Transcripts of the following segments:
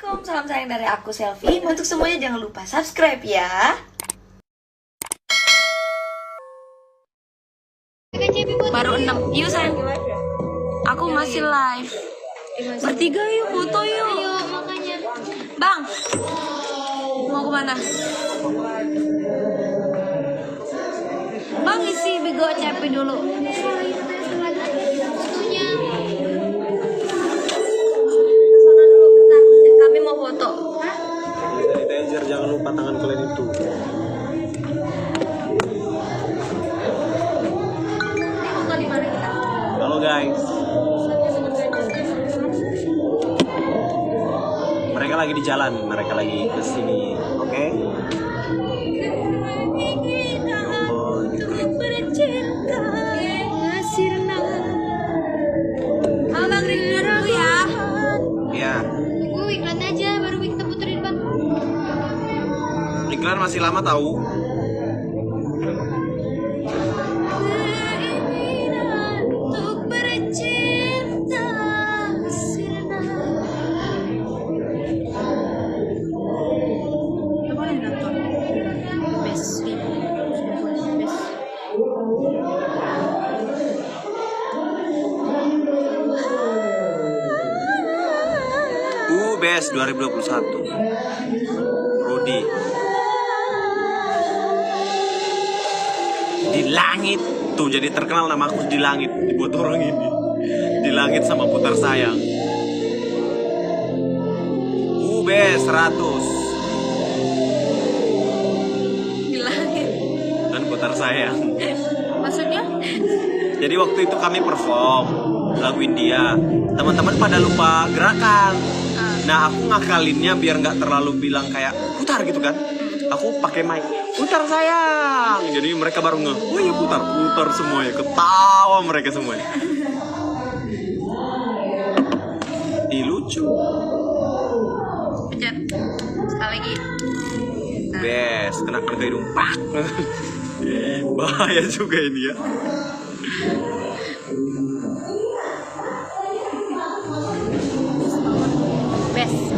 Assalamualaikum, salam sayang dari aku Selfie. Untuk semuanya jangan lupa subscribe ya. Baru 6. Yuk sayang. Aku masih live. Bertiga yuk, foto yuk. Bang, mau kemana? Bang isi Bigo CP dulu. Kami mau foto. Sanitizer, jangan lupa tangan kalian itu. Foto di mana kita? Halo guys. Mereka lagi di jalan, mereka lagi ke sini, oke? Halo Bang Rindu dulu ya. Ya, Tunggu iklan aja baru kita puterin bang. iklan masih lama tahu. Untuk bercinta sirna. Apa yang nonton? Best. Best 2021. Rudy. Di langit tuh jadi terkenal nama aku di langit dibuat orang ini. Di langit sama putar sayang. Best 100. Di langit. Dan putar sayang. Maksudnya? Jadi waktu itu kami perform lagu India, teman-teman pada lupa gerakan. Nah aku ngakalinnya biar nggak terlalu bilang kayak putar gitu kan. Aku pakai mic, putar sayang. Jadi mereka baru nge, oh iya putar semuanya. Ketawa mereka semuanya. Ih lucu. Pencet. Sekali lagi. Best, kena ke hidung. Pak. Bahaya juga ini ya.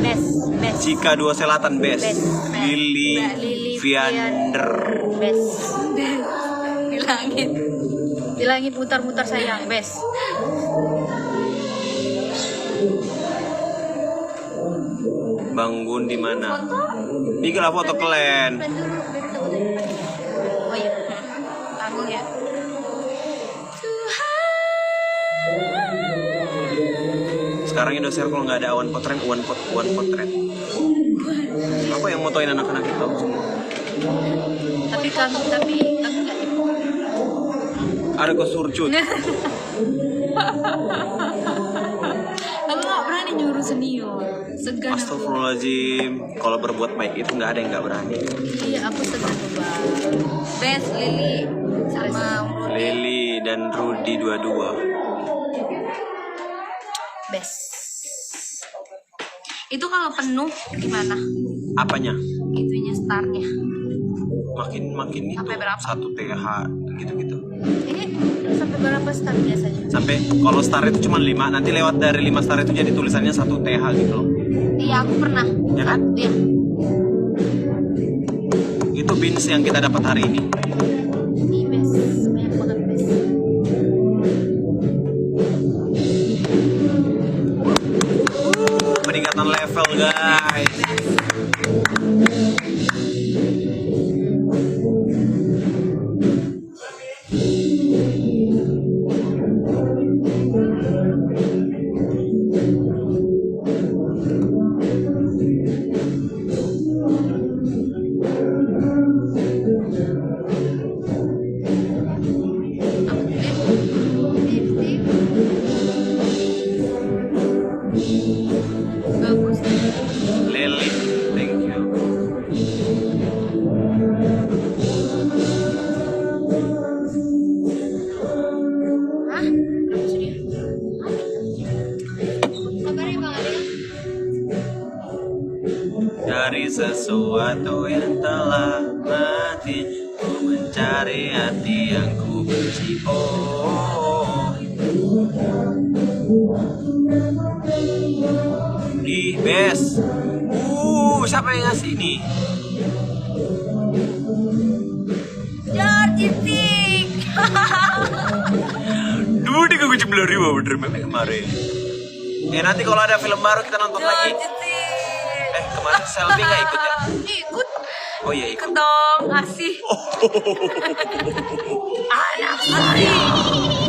Best. Cika 2 Selatan best. Best. Lili Viander. Best. Di langit mutar-mutar sayang, best. Bang Gun di mana? Ini lah foto kalian. Oh iya. Tanggung ya. Sekarang Indosiar kalau nggak ada awan potret, awan potret. Apa yang motoin anak-anak itu semua? Tapi kami nggak tipu. Ada kok surcut. Aku nggak berani nyuruh senior. Segan aku. Astagfirullahaladzim. Kalau berbuat baik itu nggak ada yang nggak berani. Iya, aku segan Bang. Best Lili sama Rudy. Lili dan Rudy 22. Best. Itu kalau penuh gimana? Apanya? Itunya startnya. Makin itu Sampai berapa? 1 TH gitu. Ini sampai berapa start biasanya? Sampai kalau star itu cuma 5, nanti lewat dari 5 star itu jadi tulisannya 1 TH gitu loh. Iya, aku pernah. Ya kan? Iya. Itu bins yang kita dapat hari ini. Ini best. Banyak banget best. Peningkatan level guys. Bagus. Lili, thank you. Hah? Berapa sih dia? Kabarnya bang ada yang Dari sesuatu yang telah mati, ku mencari hati yang ku benci. Oh, di best Siapa yang ngasih ini? Jarjitik. Duh, dia gue jembelah ribu bener memang kemarin. Nanti kalau ada film baru kita nonton lagi. Jarjitik. Kemarin Selvi nggak ikut ya? Ikut. Oh iya ikut. Ikut dong, asih. Anak saya.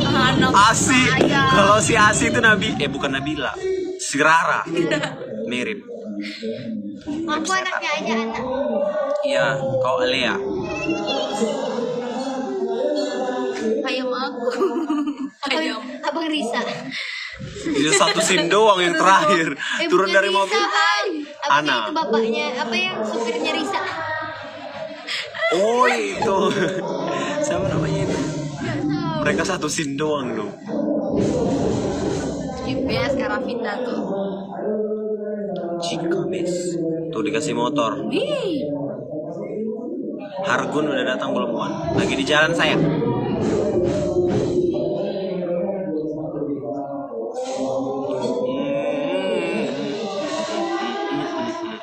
Anak Asi. saya. Kalau si Asi itu bukan Nabila. Si Rara. Mirip. Aku anaknya aja anak. Iya, kau Alea. Ayam aku. Ayam. Abang Risa. Dia satu scene doang yang terakhir. Turun bukan dari Risa, mobil. Bang. Abang Ana. itu bapaknya, apa yang supirnya Risa? Oh itu. Siapa namanya itu? Mereka satu scene doang dong. GPS Karavita tuh. Cikabes. Tuh dikasih motor. Wih. Hargun udah datang belum Wan? Lagi di jalan sayang.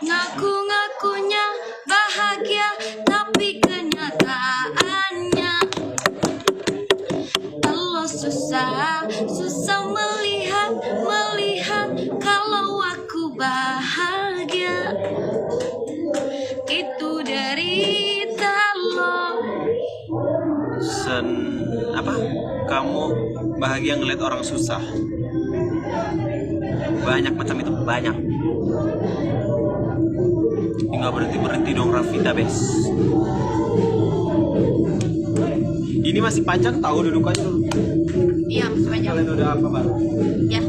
Ngaku-ngakunya bahagia, tapi kenyataannya kalau susah melihat kalau aku bahagia. Itu derita lo. Apa? Kamu bahagia ngeliat orang susah? Banyak macam itu, banyak. Nggak berhenti dong Rafita bes. Ini masih panjang tahu dudukannya dulu. Iya, masih panjang. Kalian udah apa baru? Ya.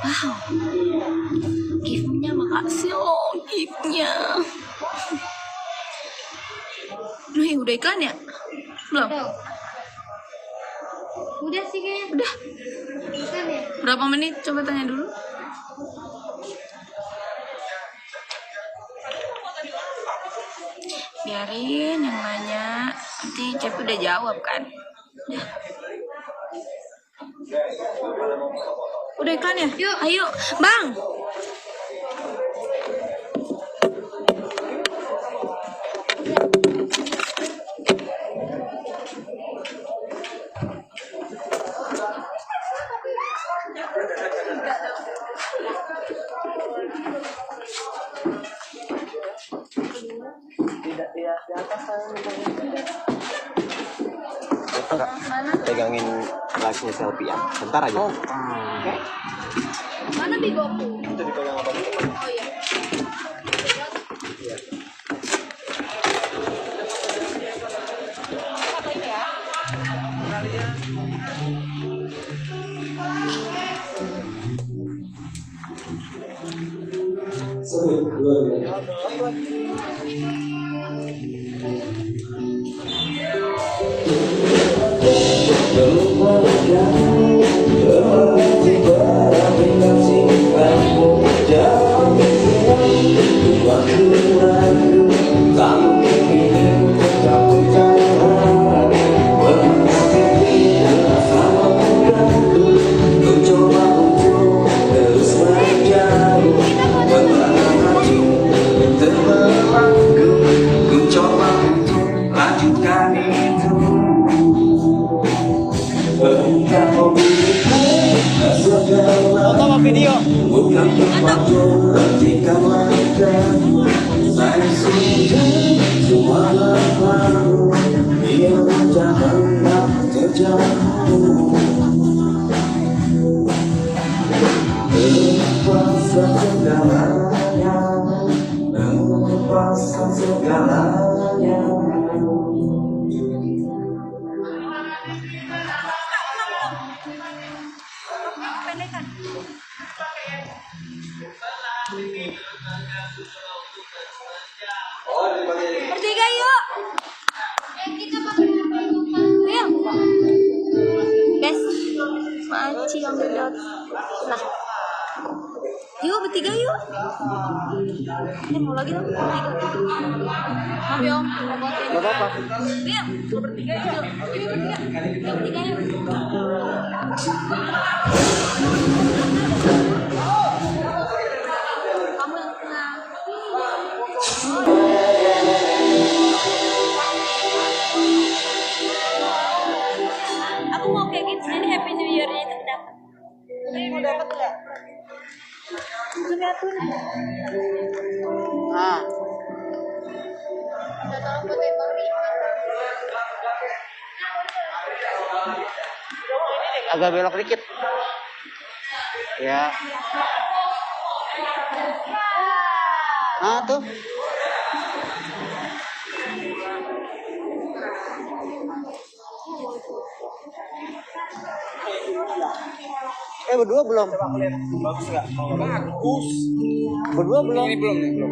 Wow. Giftnya makasih loh, giftnya. Nih, udah iklan ya? Belum? Tuh. Udah sih kayaknya. Udah. Bukan ya? Berapa menit? Coba tanya dulu. Biarin yang nanya. Nanti Cepi udah jawab kan? Udah. Udah iklan ya? Yuk. Ayo, Bang. Enggak. Pegangin gelasnya selfie ya. Bentar aja. Oke. Mana bigoku? Itu dipegang apa? Oh iya. Foto sama video. Bertiga yuk. Kita pakai HP lupa. Ayo. Guys, maci yang berat. Nah. Yuk bertiga yuk. Ini mau lagi dong bertiga. Mau ya om, robotin. Gak apa-apa. Yuk, mau bertiga yuk. Yuk bertiga. Yuk bertiga yuk. Kamu yang tenang. Aku mau kayak gitu, jadi Happy New Year-nya itu dapat. Ini mau dapat nggak? Lihat tuh. Nah, Udah tolong fotoin Bang Ri. agak belok dikit. Ya. Nah, tuh. Berdua belum? Bagus nggak? Bagus. Berdua belum? Ini belum nih, belum.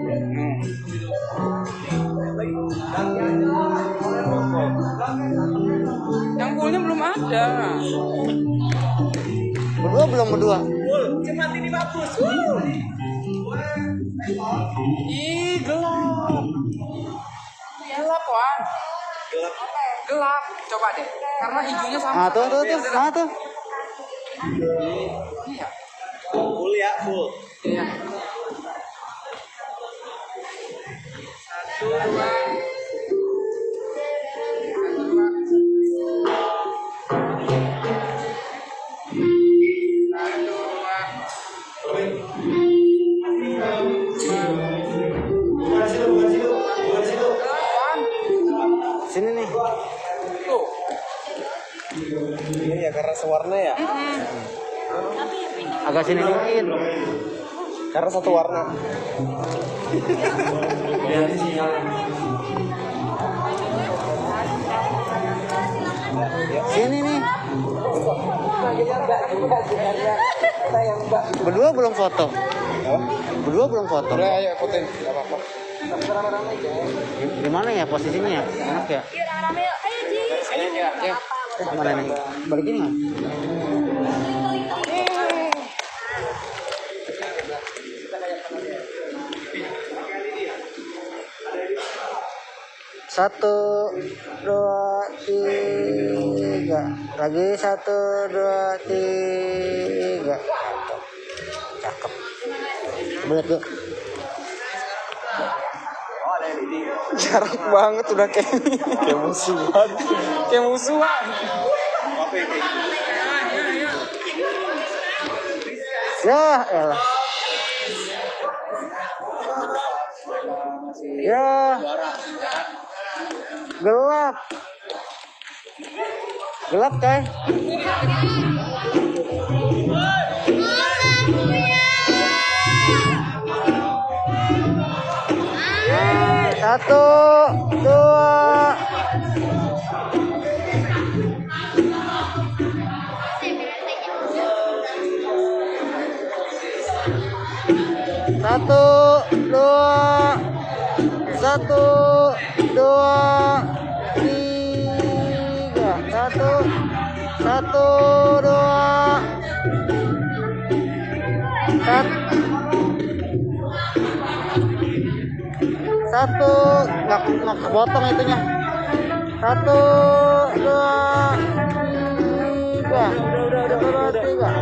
Yang poolnya belum ada. Berdua belum berdua? Cepat ini bagus. Ih, gelap. Gelap, Wan. Gelap. Gelap. Coba deh. Karena hijaunya sama. Ah, tuh. Ah, tuh. Iya. Full ya, full. Iya. 1, 2. Sini nih. Tuh. Ini ya karena sewarna ya. Agak sini dikit. Karena satu warna. Sini nih. Berdua belum foto. Berdua belum foto. Udah ayo ikutin, enggak apa-apa. Di mana ya posisinya ya? Enak ya? Yuk rame-rame yuk. Ayo Jis. Ya. Mana nih? Balik ini nggak? Satu, dua, tiga. Lagi 1, 2, 3. Cakep. Coba lihat yuk. Jarak banget udah kayak musuhan. Kayak musuhan. Ya, elah. Ya. Gelap. Gelap, coy. Satu, dua. Satu, dua. Satu, dua, tiga. Satu, dua. Satu, nggak kepotong itunya. 1, 2, 3. Udah, 3.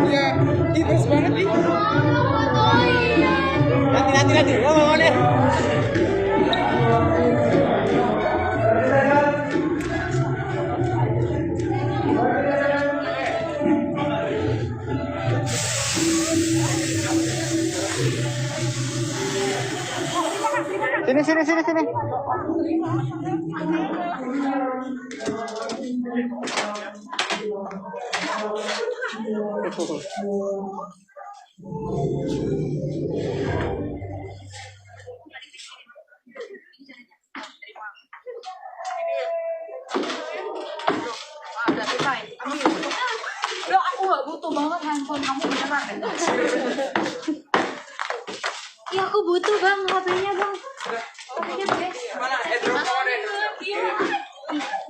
Iya, tipis banget nih. Nanti. Oh, deh. Sini. Udah aku nggak butuh. butuh banget handphone kamu beneran. Iya aku butuh bang HP-nya bang. HP-nya best. Mana? Drop kawan deh.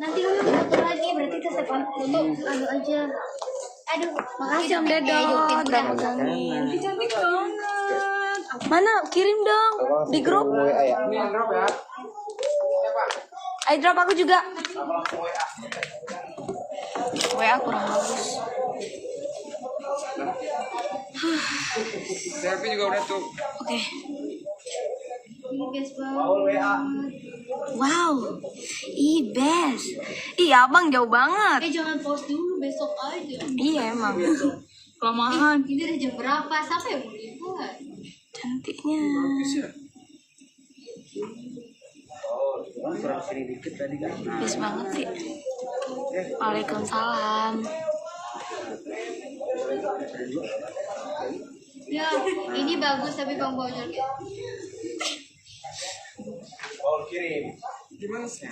Nanti kamu foto lagi, berarti kita sepan foto anu aja. Aduh, makasih Om Dedo. Udah megangin. Cantik banget. Mana? Kirim dong di grup. Ini yang drop ya. Ayo drop aku juga. WA kurang bagus. Selfie juga udah tuh. Oke. Ini best banget. Wow. Ih best. Ih abang jauh banget. Jangan post dulu, besok aja. Iya emang. Kelamaan. Ini udah jam berapa? Siapa yang mau lihat? Cantiknya. Best banget sih. Waalaikumsalam. Ya, ini bagus tapi bang bawanya gitu. Gimana sih?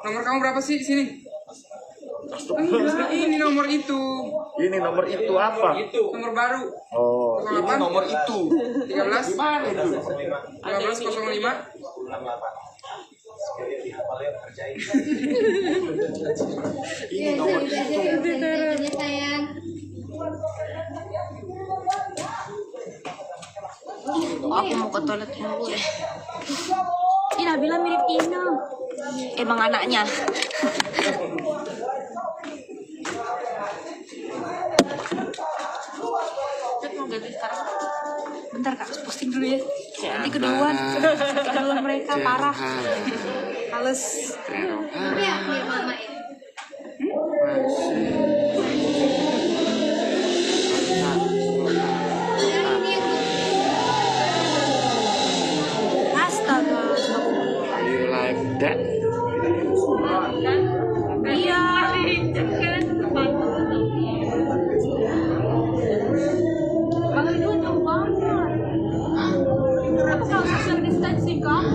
Nomor kamu berapa sih sini? Ini nomor itu. Ini nomor itu apa? Nomor baru. Oh, 08 Nomor itu. 13 gimana itu? 1505. Ini nomor itu. Sayang. Aku mau ke toilet dulu deh. Ih Nabila mirip Ina. Emang anaknya. Bentar kak, posting dulu ya. Nanti keduluan mereka parah. Halus. Tapi aku yang mama ya. Astaga. You like that? Iya. Bang Ridwan jauh banget. Apa kalau social distancing kak?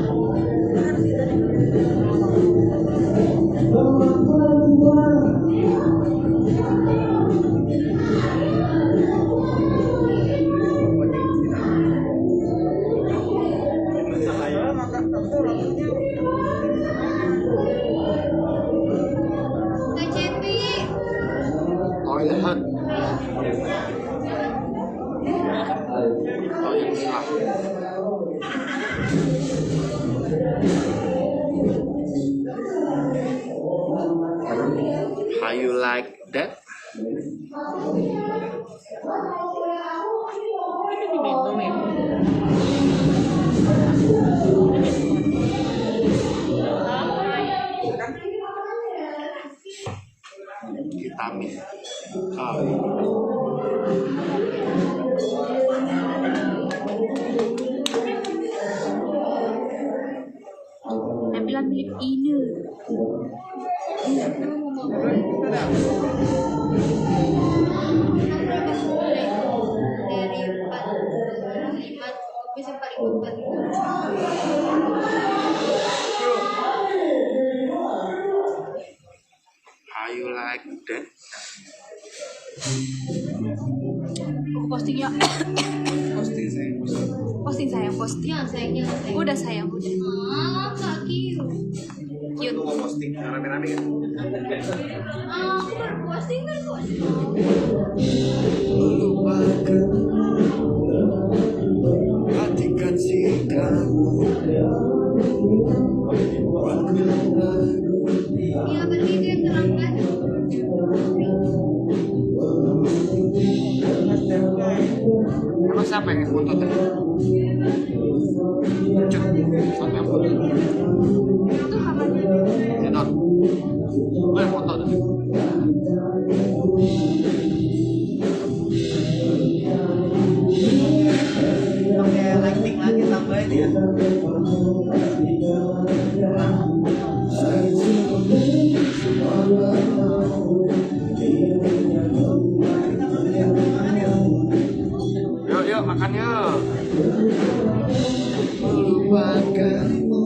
Kak Cepi. Toilet. Oh yang salah. How you like that? Vitamin. Nabila mirip Ina. Dari 45 bisa 44. How you like that? Aku posting ya. Posting saya. Posting sayang, posting. Jangan sayang, jangan sayang. Udah sayang, udah. Kaki. Cute. Mau posting rame-rame kan? Aku baru posting kan kok. Hatikan cintamu. Ya berarti itu yang terang kan. Emang siapa yang foto tadi? Cuk, siapa yang foto? Itu kamarnya. Enon. Lo yang foto tadi? Oke, lighting lagi tambahin ya. Yuk, yuk, makan yuk. Lupakanmu.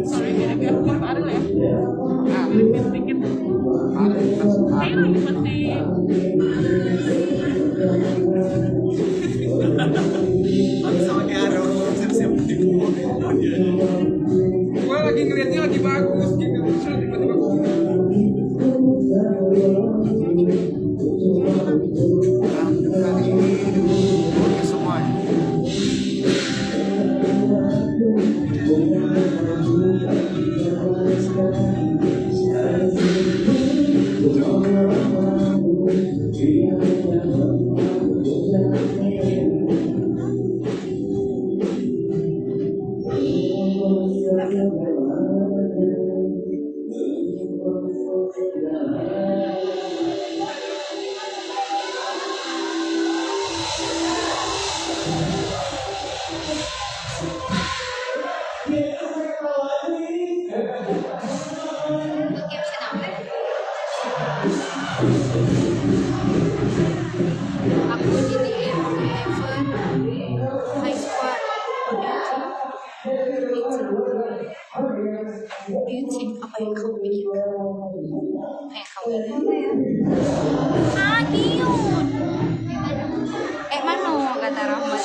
Sorry, mirip ya. Mirip Ariel ya. Nah, dikit. Ada. Aku jadi Ever High Squad Beauty. Apa yang kamu pikirkan? Apa yang kamu inginkan? Ah, cute. Mano kata Rahmat.